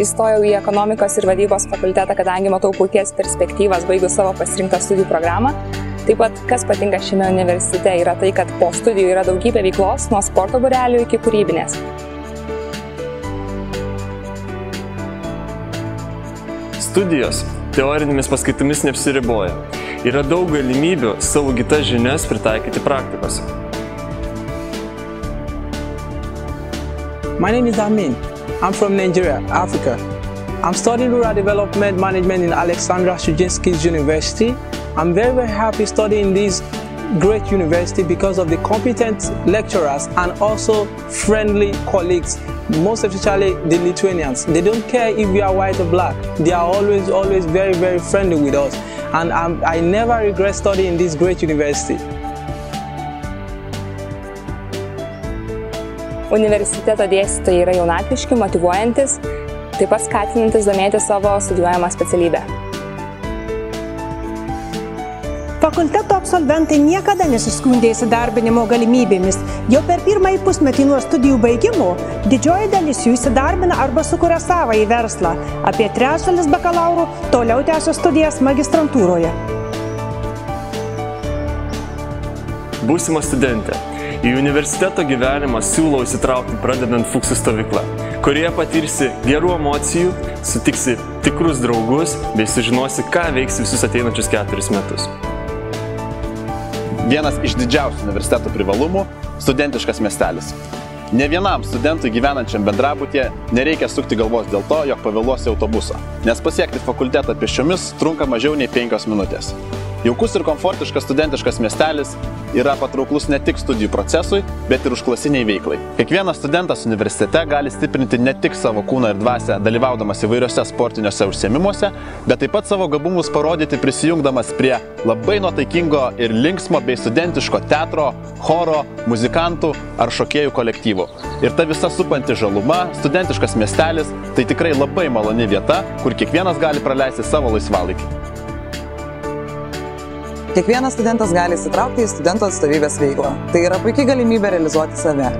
įstojau į ekonomikos ir vadybos fakultetą, kadangi matau puikias perspektyvas baigus savo pasirinktą studijų programą. Taip pat, kas patinka šiame universitete, yra tai, kad po studijų yra daugybė veiklos, nuo sporto būrelių iki kūrybinės. Studijos teorinėmis paskaitomis neapsiriboja. Yra daug galimybių savo įgytas žinias pritaikyti praktikose. My name is Amin. I'm from Nigeria, Africa. I'm studying Rural Development Management in Alexandra Shujinsky's University. I'm very happy studying this great university because of the competent lecturers and also friendly colleagues, most especially the Lithuanians. They don't care if we are white or black. They are always very friendly with us. And I never regret studying this great university. Universiteto dėstytojai yra jaunatviški, motyvuojantis, taip pat skatinantis domėti savo studijuojamą specialybę. Fakulteto absolventai niekada nesiskundė įsidarbinimo galimybėmis. Jau per pirmąjį pusmetį nuo studijų baigimo didžioji dalis jų įsidarbina arba sukuria savąjį verslą. Apie trečdalis bakalaurų toliau tęsia studijas magistrantūroje. Būsima studentė. Į universiteto gyvenimą siūlau įsitraukti pradedant Fuksų stovyklą, kurioje patirsi gerų emocijų, sutiksi tikrus draugus bei sužinosi, ką veiksi visus ateinančius 4 metus. Vienas iš didžiausių universiteto privalumų – studentiškas miestelis. Ne vienam studentui gyvenančiam bendrabutyje nereikia sukti galvos dėl to, jog pavėluosi autobusą, nes pasiekti fakultetą pėsčiomis trunka mažiau nei 5 minutės. Jaukus ir komfortiškas studentiškas miestelis yra patrauklus ne tik studijų procesui, bet ir užklasiniai veiklai. Kiekvienas studentas universitete gali stiprinti ne tik savo kūną ir dvasią, dalyvaudamas įvairiose sportiniuose užsiėmimuose, bet taip pat savo gabumus parodyti prisijungdamas prie labai nuotaikingo ir linksmo bei studentiško teatro, choro, muzikantų ar šokėjų kolektyvų. Ir ta visa supanti žaluma, studentiškas miestelis, tai tikrai labai maloni vieta, kur kiekvienas gali praleisti savo laisvalaikį. Kiekvienas studentas gali įsitraukti į studentų atstovybės veiklą. Tai yra puikiai galimybė realizuoti save.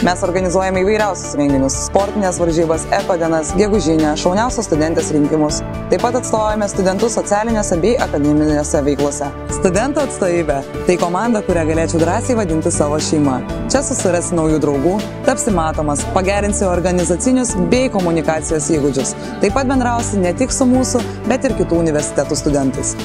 Mes organizuojame įvairiausius renginius – sportinės varžybas, ekodienas, gegužinę, šauniausios studentės rinkimus. Taip pat atstovaujame studentus socialiniuose bei akademinėse veiklose. Studentų atstovybė – tai komanda, kurią galėčiau drąsiai vadinti savo šeima. Čia susirasi naujų draugų, tapsi matomas, pagerinsi organizacinius bei komunikacijos įgūdžius. Taip pat bendrausi ne tik su mūsų, bet ir kitų universitetų studentais.